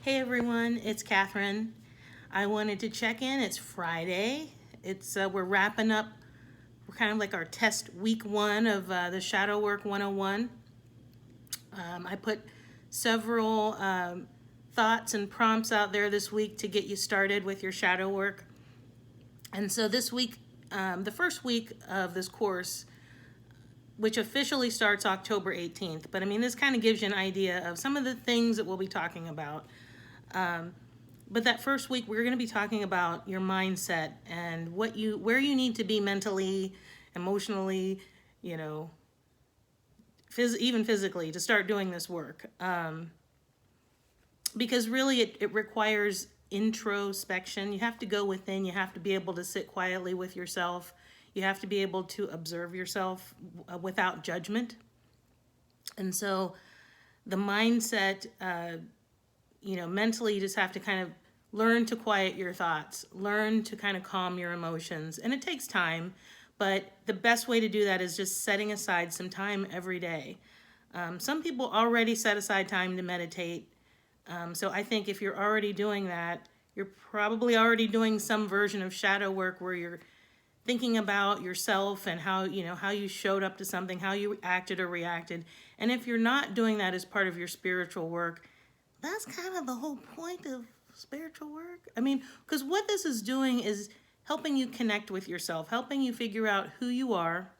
Hey everyone, it's Catherine. I wanted to check in. It's Friday. It's we're wrapping up. We're kind of like our test week one of the Shadow Work 101. I put several thoughts and prompts out there this week to get you started with your shadow work. And so this week, the first week of this course, which officially starts October 18th, but I mean, this kind of gives you an idea of some of the things that we'll be talking about. But that first week, we're going to be talking about your mindset and where you need to be mentally, emotionally, you know, even physically to start doing this work. Because really, it requires introspection. You have to go within. You have to be able to sit quietly with yourself. You have to be able to observe yourself without judgment. And so, the mindset, mentally, you just have to kind of learn to quiet your thoughts, learn to kind of calm your emotions. And it takes time, but the best way to do that is just setting aside some time every day. Some people already set aside time to meditate. So I think if you're already doing that, you're probably already doing some version of shadow work where you're thinking about yourself and how you showed up to something, how you acted or reacted. And if you're not doing that as part of your spiritual work, that's kind of the whole point of spiritual work. I mean, because what this is doing is helping you connect with yourself, helping you figure out who you are,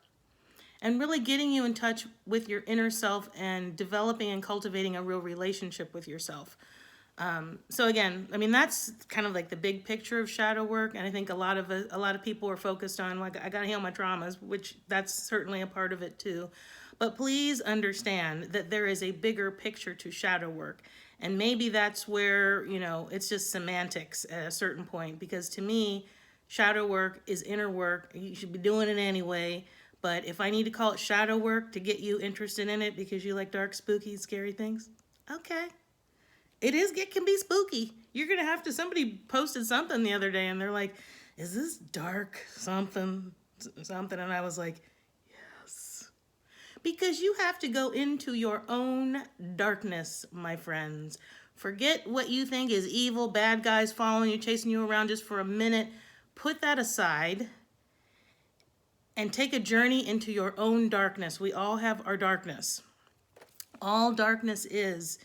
and really getting you in touch with your inner self and developing and cultivating a real relationship with yourself. So again, I mean, that's kind of like the big picture of shadow work, and I think a lot of people are focused on, like, I got to heal my traumas, which that's certainly a part of it too. But please understand that there is a bigger picture to shadow work, and maybe that's where it's just semantics at a certain point. Because to me, shadow work is inner work. You should be doing it anyway. But if I need to call it shadow work to get you interested in it because you like dark, spooky, scary things, okay. It can be spooky. You're gonna have to. Somebody posted something the other day, and they're like, "Is this dark something?" And I was like, "Yes," because you have to go into your own darkness, my friends. Forget what you think is evil, bad guys following you, chasing you around just for a minute. Put that aside and take a journey into your own darkness. We all have our darkness. All darkness is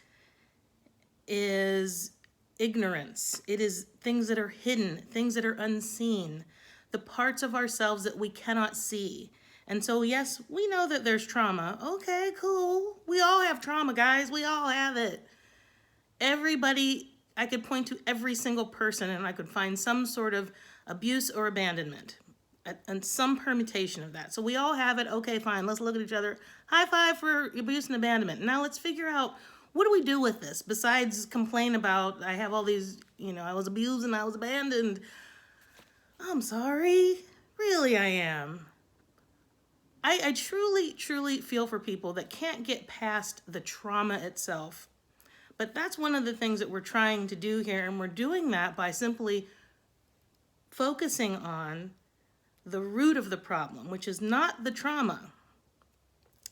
ignorance. It is things that are hidden, things that are unseen, the parts of ourselves that we cannot see. And so, yes, we know that there's trauma. Okay, cool. We all have trauma, guys. We all have it. Everybody, I could point to every single person and I could find some sort of abuse or abandonment and some permutation of that. So we all have it. Okay, fine. Let's look at each other. High five for abuse and abandonment. Now let's figure out, what do we do with this besides complain about, I have all these, I was abused and I was abandoned. I'm sorry. Really, I am. I truly, truly feel for people that can't get past the trauma itself. But that's one of the things that we're trying to do here. And we're doing that by simply focusing on the root of the problem, which is not the trauma.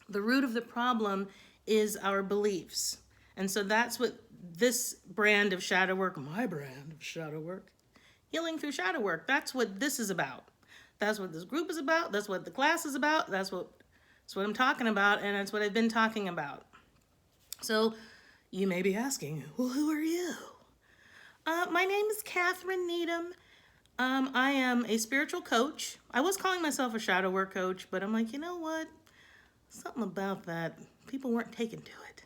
The root of the problem is our beliefs. And so that's what this brand of shadow work, my brand of shadow work, healing through shadow work, that's what this is about. That's what this group is about. That's what the class is about. That's what I'm talking about, and that's what I've been talking about. So you may be asking, well, who are you? My name is Catherine Needham. I am a spiritual coach. I was calling myself a shadow work coach, but I'm like, you know what? Something about that, people weren't taken to it.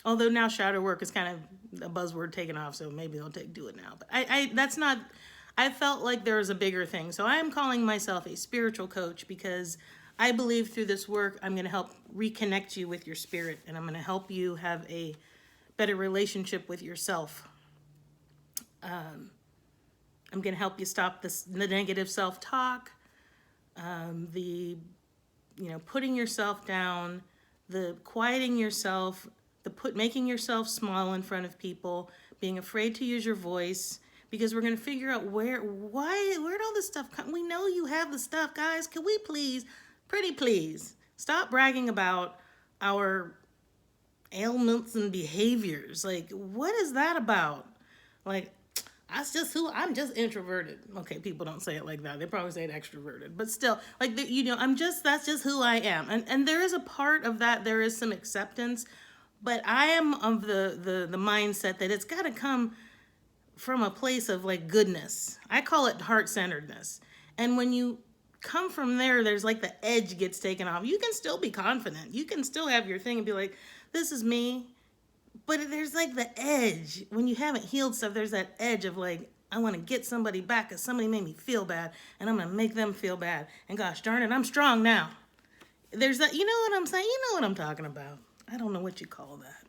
Although now shadow work is kind of a buzzword taken off, so maybe they'll do it now. But that's not, I felt like there was a bigger thing. So I am calling myself a spiritual coach because I believe through this work, I'm going to help reconnect you with your spirit, and I'm going to help you have a better relationship with yourself. I'm going to help you stop the negative self-talk, the putting yourself down, the quieting yourself, making yourself small in front of people, being afraid to use your voice, because we're going to figure out where'd all this stuff come. We know you have the stuff, guys. Can we please, pretty please, stop bragging about our ailments and behaviors. Like, what is that about? Like, I'm just introverted. Okay, people don't say it like that. They probably say it extroverted. But still, like, that's just who I am. And there is a part of that, there is some acceptance. But I am of the mindset that it's got to come from a place of like goodness. I call it heart-centeredness. And when you come from there, there's like the edge gets taken off. You can still be confident. You can still have your thing and be like, this is me. But there's like the edge. When you haven't healed stuff, there's that edge of like, I want to get somebody back because somebody made me feel bad and I'm going to make them feel bad. And gosh darn it, I'm strong now. There's that, you know what I'm saying? You know what I'm talking about. I don't know what you call that.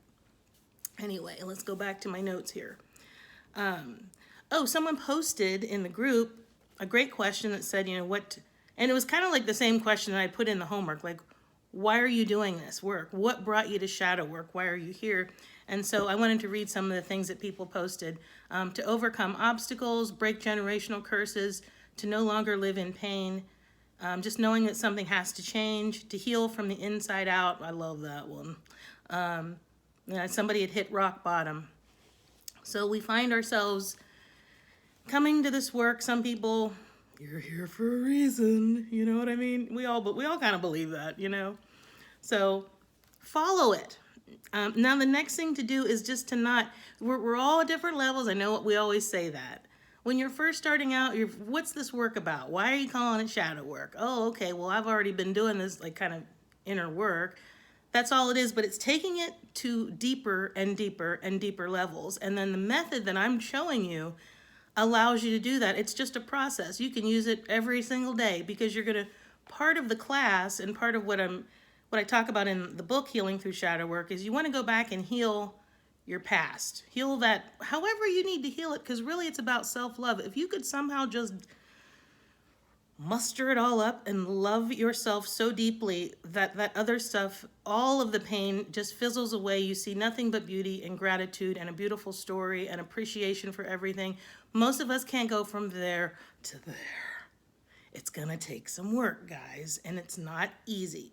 Anyway, let's go back to my notes here. Someone posted in the group a great question that said, and it was kind of like the same question that I put in the homework, like, why are you doing this work? What brought you to shadow work? Why are you here? And so I wanted to read some of the things that people posted. To overcome obstacles, break generational curses, to no longer live in pain, just knowing that something has to change, to heal from the inside out. I love that one. Somebody had hit rock bottom. So we find ourselves coming to this work. Some people, you're here for a reason, you know what I mean? We all kind of believe that, So follow it. Now the next thing to do is just to not, we're all at different levels. I know we always say that. When you're first starting out, what's this work about? Why are you calling it shadow work? Oh, okay, well, I've already been doing this like kind of inner work. That's all it is, but it's taking it to deeper and deeper and deeper levels. And then the method that I'm showing you allows you to do that. It's just a process. You can use it every single day because you're going to, part of the class and part of what I talk about in the book, Healing Through Shadow Work, is you want to go back and heal your past. Heal that however you need to heal it, because really it's about self-love. If you could somehow just muster it all up and love yourself so deeply that that other stuff, all of the pain just fizzles away. You see nothing but beauty and gratitude and a beautiful story and appreciation for everything. Most of us can't go from there to there. It's gonna take some work, guys, and it's not easy.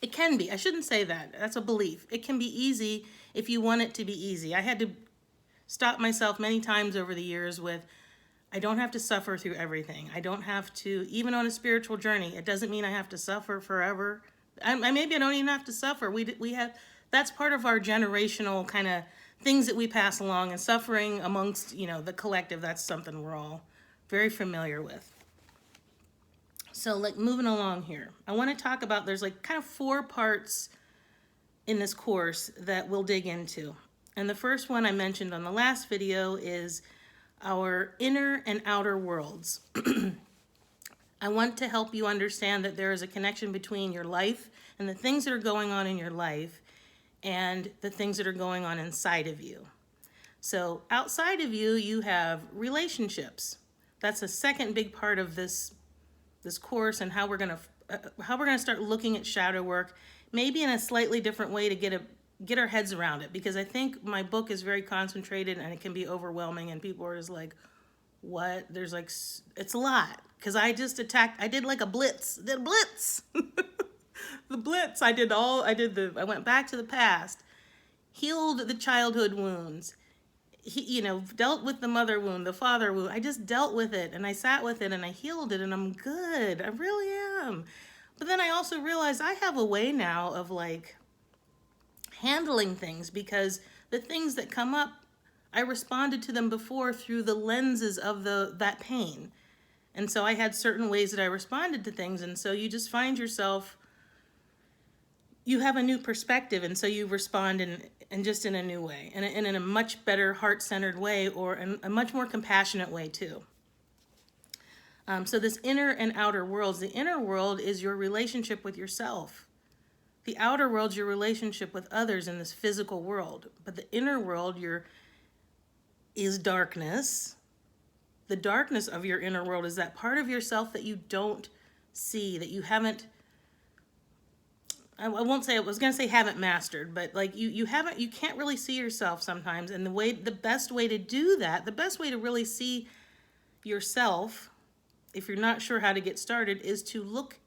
It can be. I shouldn't say that. That's a belief. It can be easy if you want it to be easy. I had to stop myself many times over the years with, I don't have to suffer through everything. I don't have to, even on a spiritual journey, it doesn't mean I have to suffer forever. Maybe I don't even have to suffer. We have, that's part of our generational kind of things that we pass along, and suffering amongst, the collective, that's something we're all very familiar with. So like moving along here, I want to talk about, there's like kind of 4 parts in this course that we'll dig into. And the first one I mentioned on the last video is our inner and outer worlds. I want to help you understand that there is a connection between your life and the things that are going on in your life and the things that are going on inside of you. So outside of you, you have relationships. That's a second big part of this course, and how we're gonna start looking at shadow work, maybe in a slightly different way to get our heads around it, because I think my book is very concentrated and it can be overwhelming, and people are just like, what? There's like, it's a lot, because I did like a blitz, the blitz. I went back to the past, healed the childhood wounds, dealt with the mother wound, the father wound. I just dealt with it, and I sat with it, and I healed it, and I'm good. I really am. But then I also realized I have a way now of like handling things, because the things that come up, I responded to them before through the lenses of that pain. And so I had certain ways that I responded to things, and so you just find yourself, you have a new perspective, and so you respond in just in a new way, and in a much better heart-centered way, or in a much more compassionate way too. So this inner and outer worlds, the inner world is your relationship with yourself. The outer world's your relationship with others in this physical world. But the inner world is darkness. The darkness of your inner world is that part of yourself that you don't see, that you haven't, I was going to say haven't mastered, but like you can't really see yourself sometimes. And the best way to do that, the best way to really see yourself, if you're not sure how to get started, is to look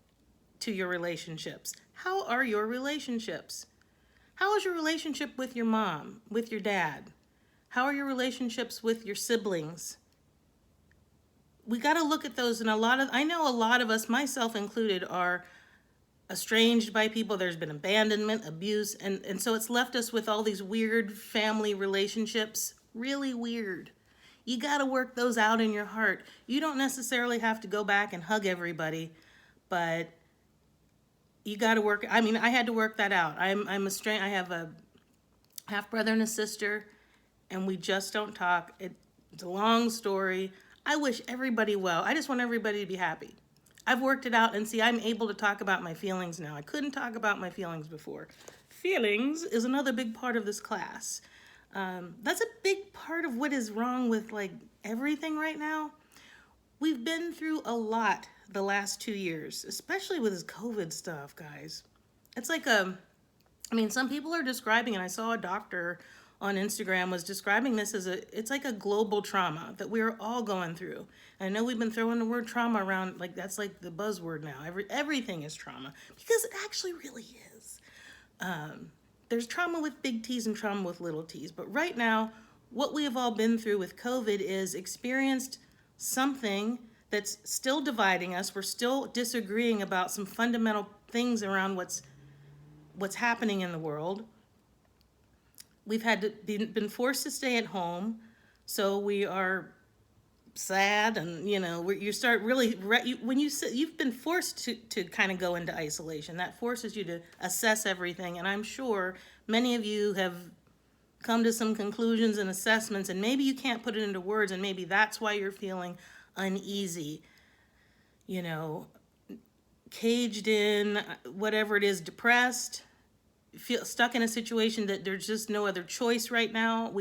to your relationships. How are your relationships? How is your relationship with your mom, with your dad? How are your relationships with your siblings? We got to look at those. And I know a lot of us, myself included, are estranged by people. There's been abandonment, abuse, and so it's left us with all these weird family relationships. Really weird. You got to work those out in your heart. You don't necessarily have to go back and hug everybody, but you got to work. I mean, I had to work that out. I'm estranged. I have a half brother and a sister, and we just don't talk. It's a long story. I wish everybody well. I just want everybody to be happy. I've worked it out, and see, I'm able to talk about my feelings now. I couldn't talk about my feelings before. Feelings is another big part of this class. That's a big part of what is wrong with like everything right now. We've been through a lot the last 2 years, especially with this COVID stuff, guys. It's like some people are describing, and I saw a doctor on Instagram was describing this as it's like a global trauma that we're all going through. And I know we've been throwing the word trauma around, like that's like the buzzword now. Everything is trauma, because it actually really is. There's trauma with big T's and trauma with little t's. But right now, what we have all been through with COVID is experienced something that's still dividing us. We're still disagreeing about some fundamental things around what's happening in the world. We've been forced to stay at home, so we are sad, and you start really when you've been forced to kind of go into isolation. That forces you to assess everything, and I'm sure many of you have come to some conclusions and assessments, and maybe you can't put it into words, and maybe that's why you're feeling uneasy, caged in, whatever it is, depressed, feel stuck in a situation that there's just no other choice right now.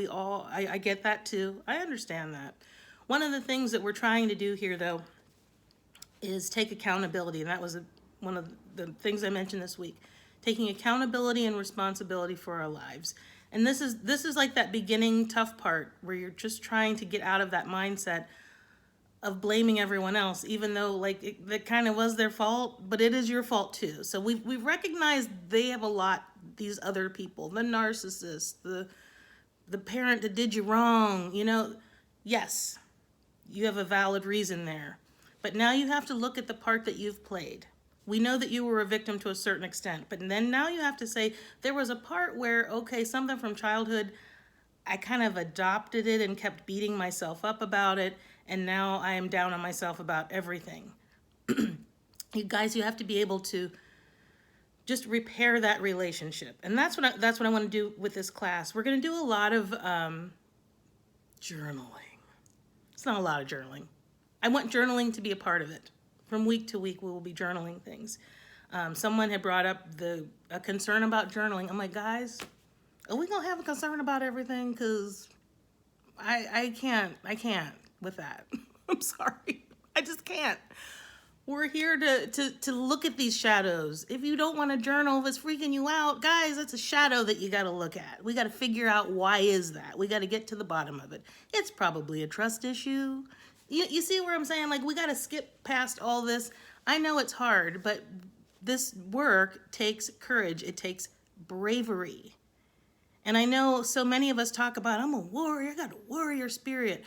I get that too. I understand that. One of the things that we're trying to do here, though, is take accountability, and that was one of the things I mentioned this week. Taking accountability and responsibility for our lives. And this is like that beginning tough part where you're just trying to get out of that mindset of blaming everyone else, even though that kind of was their fault, but it is your fault too. So we've recognized they have a lot, these other people, the narcissist, the parent that did you wrong, yes, you have a valid reason there. But now you have to look at the part that you've played. We know that you were a victim to a certain extent, but then now you have to say there was a part where, okay, something from childhood, I kind of adopted it and kept beating myself up about it, and now I am down on myself about everything. You guys, you have to be able to just repair that relationship. And that's what I want to do with this class. We're going to do a lot of journaling. It's not a lot of journaling. I want journaling to be a part of it. From week to week, we will be journaling things. Someone had brought up a concern about journaling. I'm like, guys, are we going to have a concern about everything? Because I can't with that. I'm sorry. I just can't. We're here to look at these shadows. If you don't want to journal, if it's freaking you out, guys, it's a shadow that you got to look at. We got to figure out why is that. We got to get to the bottom of it. It's probably a trust issue. You see where I'm saying? Like, we got to skip past all this. I know it's hard, but this work takes courage. It takes bravery. And I know so many of us talk about, I'm a warrior. I got a warrior spirit.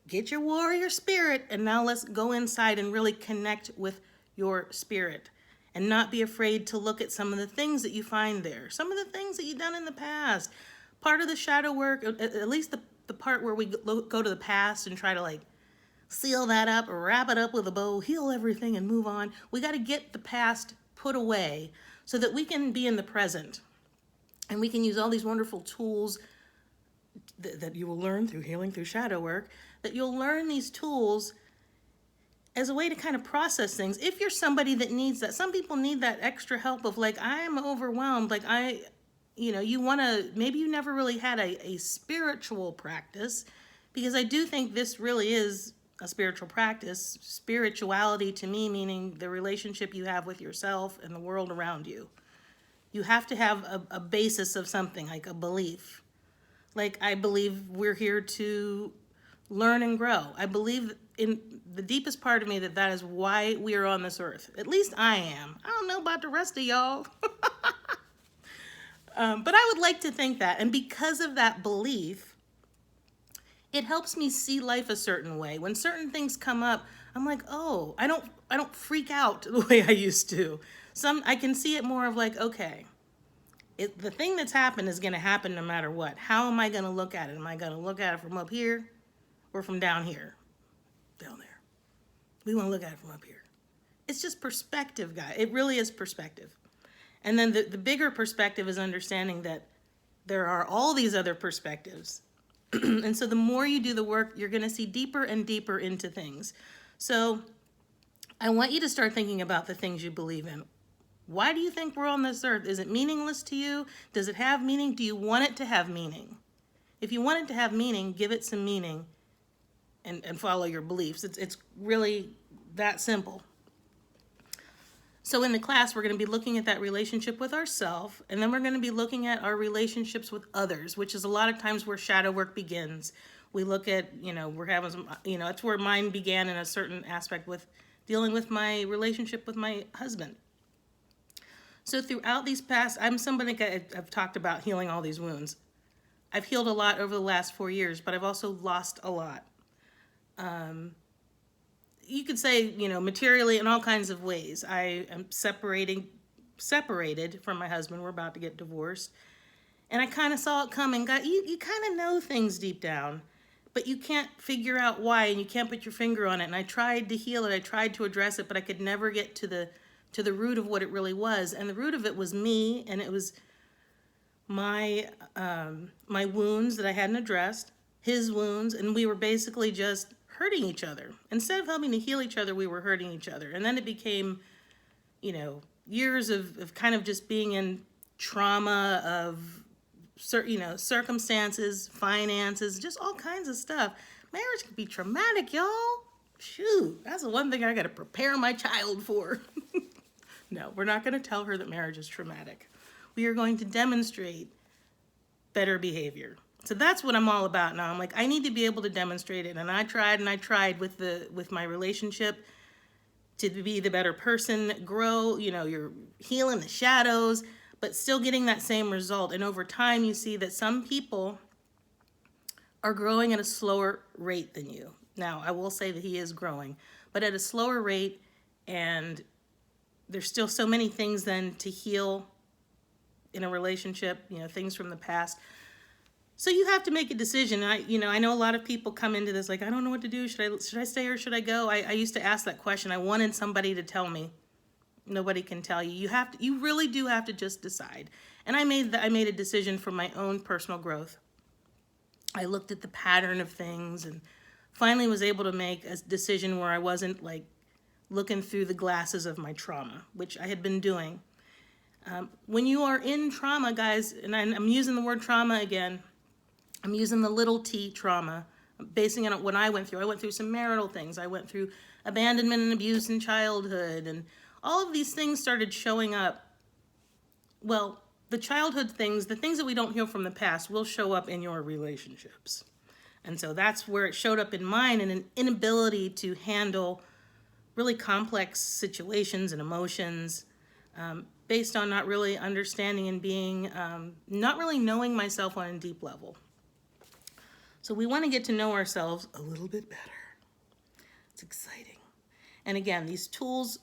Get your warrior spirit, and now let's go inside and really connect with your spirit and not be afraid to look at some of the things that you find there, some of the things that you've done in the past. Part of the shadow work, at least the part where we go to the past and try to seal that up, wrap it up with a bow, heal everything, and move on. We got to get the past put away so that we can be in the present, and we can use all these wonderful tools that you will learn through healing through shadow work, that you'll learn these tools as a way to kind of process things. If you're somebody that needs that, some people need that extra help of I am overwhelmed. You want to, maybe you never really had a spiritual practice, because I do think this really is a spiritual practice. Spirituality to me, meaning the relationship you have with yourself and the world around you. You have to have a basis of something, like a belief. I believe we're here to learn and grow. I believe in the deepest part of me that is why we are on this earth. At least I am. I don't know about the rest of y'all. But I would like to think that. And because of that belief, it helps me see life a certain way. When certain things come up, I'm like, oh, I don't freak out the way I used to. I can see it more of like, okay, the thing that's happened is going to happen no matter what. How am I going to look at it? Am I going to look at it from up here or from down here? Down there. We want to look at it from up here. It's just perspective, guys. It really is perspective. And then the bigger perspective is understanding that there are all these other perspectives. And so the more you do the work, you're going to see deeper and deeper into things. So I want you to start thinking about the things you believe in. Why do you think we're on this earth? Is it meaningless to you? Does it have meaning? Do you want it to have meaning? If you want it to have meaning, give it some meaning and follow your beliefs. It's really that simple. So in the class, we're going to be looking at that relationship with ourselves, and then we're going to be looking at our relationships with others, which is a lot of times where shadow work begins. We look at, we're having some, that's where mine began in a certain aspect with dealing with my relationship with my husband. So throughout these past, I'm somebody I've talked about healing all these wounds. I've healed a lot over the last 4 years, but I've also lost a lot. You could say, materially in all kinds of ways. I am separated from my husband. We're about to get divorced. And I kind of saw it coming. You kind of know things deep down, but you can't figure out why, and you can't put your finger on it. And I tried to heal it. I tried to address it, but I could never get to the root of what it really was. And the root of it was me, and it was my wounds that I hadn't addressed, his wounds, and we were basically just hurting each other. Instead of helping to heal each other, we were hurting each other. And then it became, years of kind of just being in trauma of, circumstances, finances, just all kinds of stuff. Marriage can be traumatic, y'all. Shoot, that's the one thing I got to prepare my child for. No, we're not going to tell her that marriage is traumatic. We are going to demonstrate better behavior. So that's what I'm all about now. I'm like, I need to be able to demonstrate it. And I tried with my relationship to be the better person, grow, you're healing the shadows, but still getting that same result. And over time, you see that some people are growing at a slower rate than you. Now, I will say that he is growing, but at a slower rate, and there's still so many things then to heal in a relationship, things from the past. So you have to make a decision. I know a lot of people come into this like, I don't know what to do. Should I stay or should I go? I used to ask that question. I wanted somebody to tell me. Nobody can tell you. You really do have to just decide. And I made a decision for my own personal growth. I looked at the pattern of things and finally was able to make a decision where I wasn't like looking through the glasses of my trauma, which I had been doing. When you are in trauma, guys, and I'm using the word trauma again, I'm using the little t trauma, basing it on what I went through. I went through some marital things. I went through abandonment and abuse in childhood, and all of these things started showing up. Well, the childhood things, the things that we don't heal from the past, will show up in your relationships. And so that's where it showed up in mine, and an inability to handle really complex situations and emotions, based on not really understanding and being, not really knowing myself on a deep level. So we want to get to know ourselves a little bit better. It's exciting. And again, these tools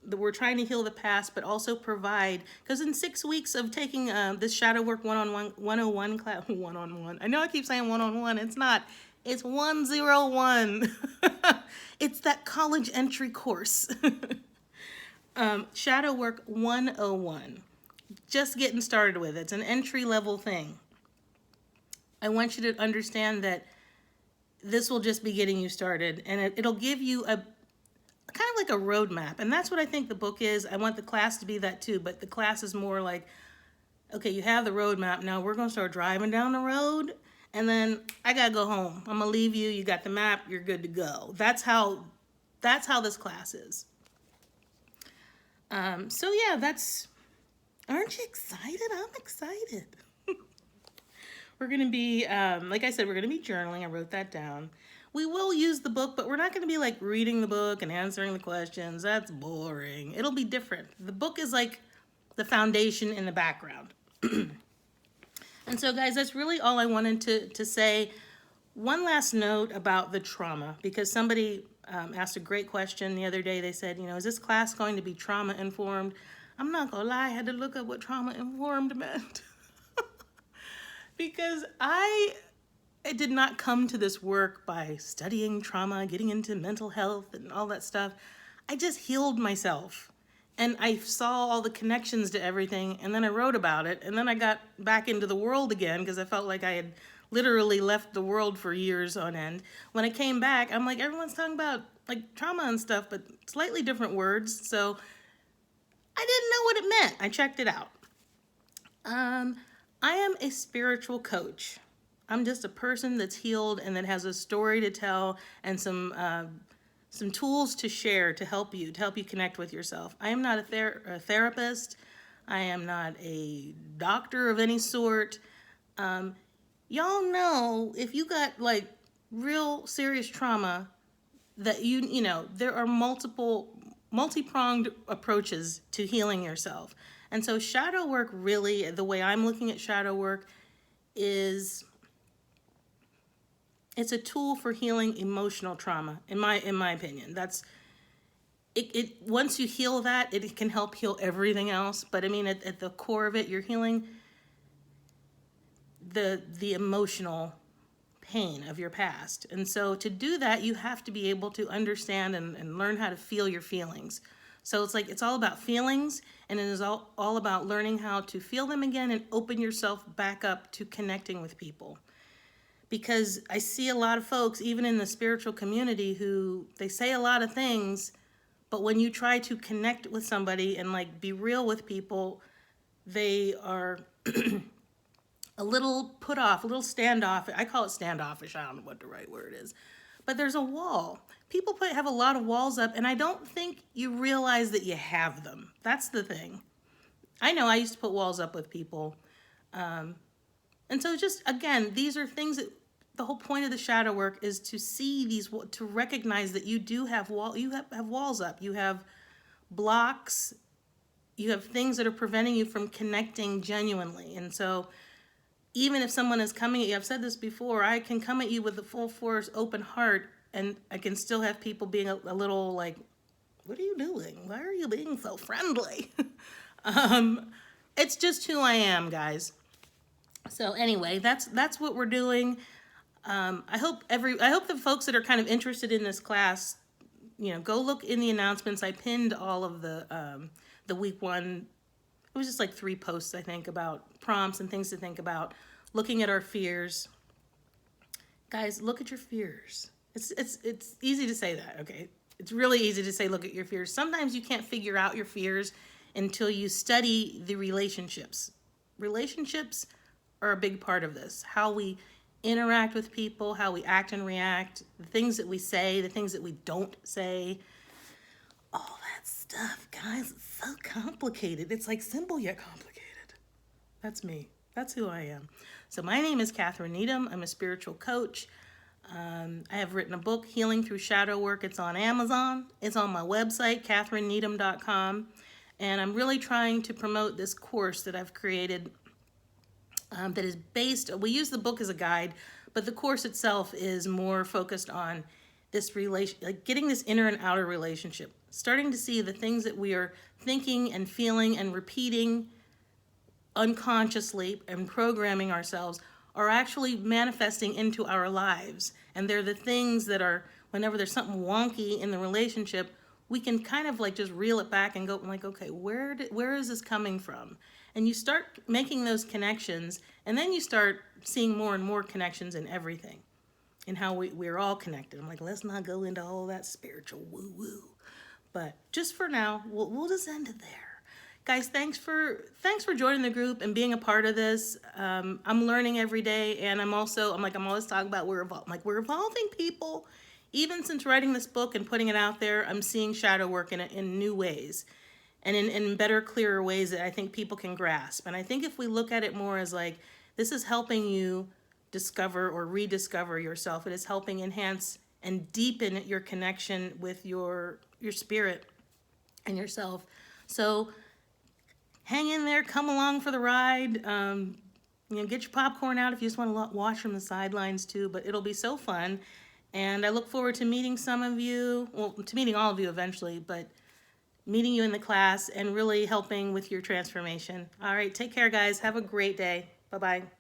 that we're trying to heal the past, but also provide, because in 6 weeks of taking this shadow work 101 class, I know I keep saying 101, it's not, it's 101. It's that college entry course. Shadow work 101. Just getting started with it. It's an entry level thing. I want you to understand that this will just be getting you started, and it'll give you a kind of like a roadmap. And that's what I think the book is. I want the class to be that too, but the class is more like, okay, you have the roadmap. Now we're going to start driving down the road, and then I got to go home. I'm going to leave you. You got the map. You're good to go. That's how this class is. So yeah, aren't you excited? I'm excited. We're going to be, like I said, we're going to be journaling. I wrote that down. We will use the book, but we're not going to be like reading the book and answering the questions. That's boring. It'll be different. The book is like the foundation in the background. And so, guys, that's really all I wanted to say. One last note about the trauma, because somebody asked a great question the other day. They said, is this class going to be trauma informed? I'm not gonna lie, I had to look up what trauma informed meant. Because I did not come to this work by studying trauma, getting into mental health and all that stuff. I just healed myself. And I saw all the connections to everything, and then I wrote about it, and then I got back into the world again because I felt like I had literally left the world for years on end. When I came back, I'm like, everyone's talking about like trauma and stuff, but slightly different words. So I didn't know what it meant. I checked it out. I am a spiritual coach. I'm just a person that's healed and that has a story to tell and some tools to share to help you connect with yourself. I am not a therapist. I am not a doctor of any sort. Y'all know if you got like real serious trauma that there are multi-pronged approaches to healing yourself. And so shadow work, really, the way I'm looking at shadow work is it's a tool for healing emotional trauma, in my opinion. That's it. Once you heal that, it can help heal everything else. But I mean, at the core of it, you're healing the emotional pain of your past. And so to do that, you have to be able to understand and learn how to feel your feelings. So it's all about feelings, and it is all about learning how to feel them again and open yourself back up to connecting with people. Because I see a lot of folks, even in the spiritual community, who they say a lot of things, but when you try to connect with somebody and like be real with people, they are a little put off, a little standoffish. I call it standoffish. I don't know what the right word is. But there's a wall. People have a lot of walls up, and I don't think you realize that you have them. That's the thing. I know I used to put walls up with people. And so just, again, these are things that the whole point of the shadow work is to see these, to recognize that you do have have walls up. You have blocks. You have things that are preventing you from connecting genuinely. And so even if someone is coming at you, I've said this before, I can come at you with a full force, open heart, and I can still have people being a little like, what are you doing? Why are you being so friendly? It's just who I am, guys. So anyway, that's what we're doing. I hope the folks that are kind of interested in this class, go look in the announcements. I pinned all of the week one. It was just like 3 posts, I think, about prompts and things to think about. Looking at our fears. Guys, look at your fears. It's easy to say that, okay? It's really easy to say look at your fears. Sometimes you can't figure out your fears until you study the relationships. Relationships are a big part of this. How we interact with people, how we act and react, the things that we say, the things that we don't say. All that stuff, guys, it's so complicated. It's like simple yet complicated. That's me. That's who I am. So my name is Catherine Needham. I'm a spiritual coach. I have written a book, Healing Through Shadow Work. It's on Amazon. It's on my website, catherineneedham.com. And I'm really trying to promote this course that I've created that is based, we use the book as a guide, but the course itself is more focused on this like getting this inner and outer relationship, starting to see the things that we are thinking and feeling and repeating unconsciously and programming ourselves are actually manifesting into our lives. And they're the things that are, whenever there's something wonky in the relationship, we can kind of like just reel it back and go like, okay, where is this coming from? And you start making those connections, and then you start seeing more and more connections in everything, in how we're all connected. I'm like, let's not go into all that spiritual woo-woo. But just for now, we'll just end it there. Guys, thanks for joining the group and being a part of this. I'm learning every day, and I'm always talking about we're evolving people. Even since writing this book and putting it out there, I'm seeing shadow work in new ways, and in better, clearer ways that I think people can grasp. And I think if we look at it more as like, this is helping you discover or rediscover yourself. It is helping enhance and deepen your connection with your spirit and yourself. So hang in there, come along for the ride. Get your popcorn out if you just want to watch from the sidelines too, but it'll be so fun. And I look forward to meeting some of you, well, to meeting all of you eventually, but meeting you in the class and really helping with your transformation. All right, take care, guys. Have a great day. Bye-bye.